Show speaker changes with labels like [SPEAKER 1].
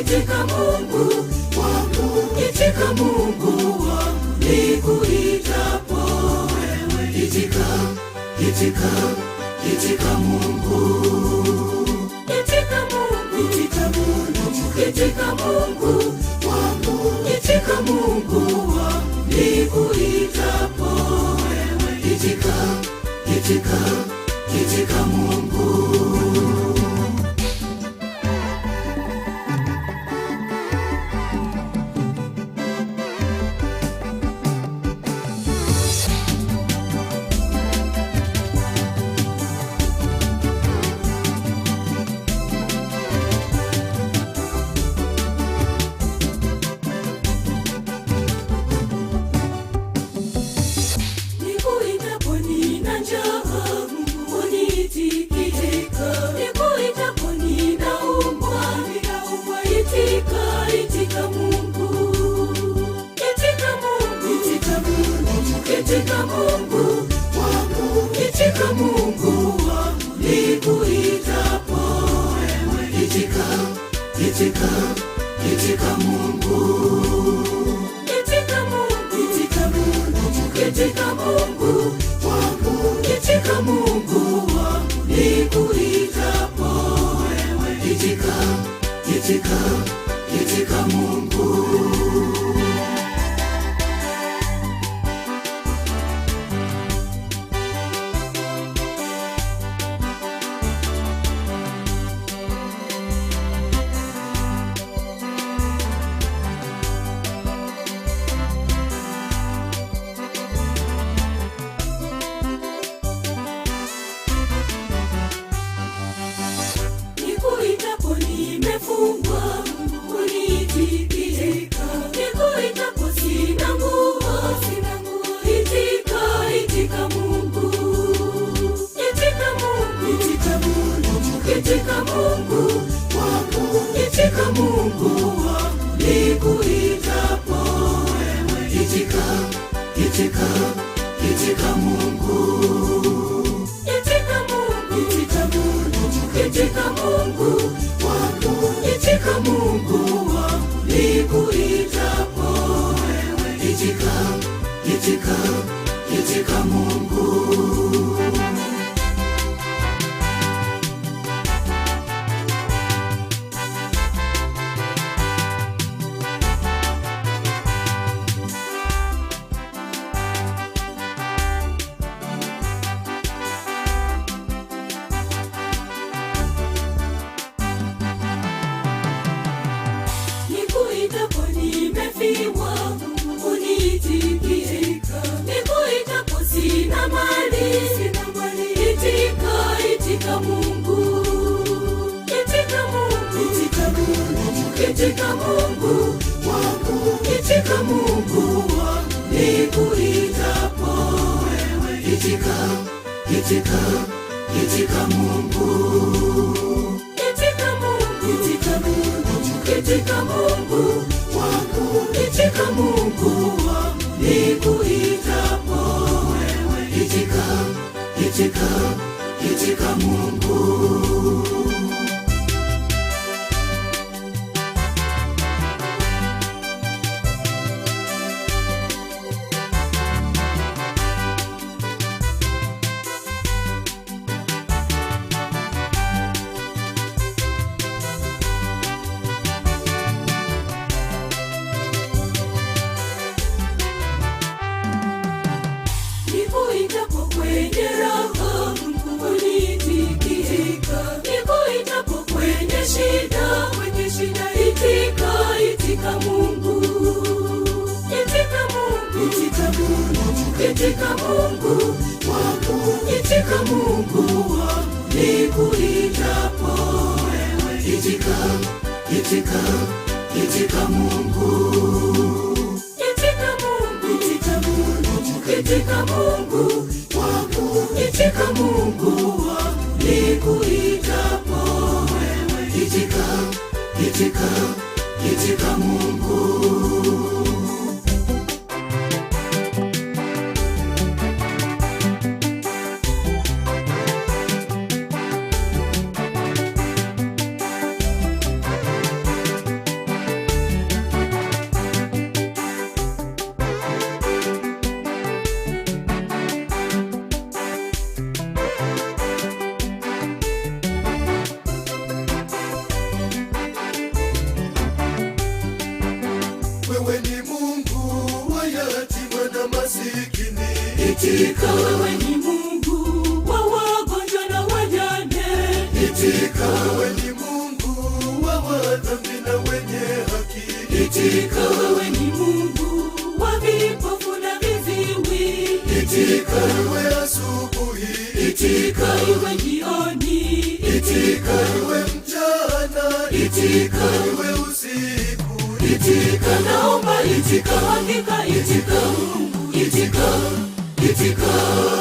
[SPEAKER 1] itika Mungu wangu, itika Mungu wangu, nikuitapo wewe. Itika, itika, itika Mungu, itika Mungu, itika Mungu, itika Mungu wangu, itika Mungu wangu, nikuitapo wewe. Itika, itika, itika Mungu. Itika Mungu wangu, itika Mungu wangu, nikuitapo wewe. Itika, itika, itika Mungu, itika Mungu, itika Mungu, itika Mungu wangu, itika Mungu wangu, nikuitapo wewe. Itika, itika, itika Mungu. Nikuitapo nimefungwa, uniitika. Nikuitapo sina nguo, itika, itika Mungu. Itika Mungu, itika Mungu, itika Mungu wangu, itika Mungu wangu, nikuitapo wewe. Itika, itika, itika Mungu, itika Mungu, itika Mungu, itika Mungu wangu, itika Mungu wangu, nikuitapo wewe. Itika, itika, itika Mungu. Nikuitapo nimefiwa, uniitika. Nikuitapo sina mali, itika, itika Mungu. Itika Mungu, itika Mungu, itika Mungu wangu, itika Mungu wangu, nikuitapo wewe. Itika, itika, itika Mungu, itika Mungu, itika Mungu, itika Mungu wangu, itika Mungu wangu, nikuitapo wewe. Itika, itika, itika Mungu. Nikuitapo kwenye raha, uniitika. Nikuitapo kwenye shida, itika, itika Mungu. Itika Mungu, itika Mungu, itika Mungu wangu, itika Mungu wangu, nikuitapo wewe. Itika, itika, itika Mungu, itika Mungu, itika Mungu, itika Mungu wangu, itika Mungu wangu, nikuitapo wewe. Itika, itika, itika Mungu. itika. Wewe ni Mungu wa wagonjwa na wajane, itika. Wewe ni Mungu wa wadhambi na wenye haki, itika. Wewe ni Mungu wa vipofu na viziwi, itika. Iwe asubuhi, itika. Iwe jioni, itika. Iwe mchana, itika. Iwe usiku, itika. Naomba itika, hakika itika, itika, itika.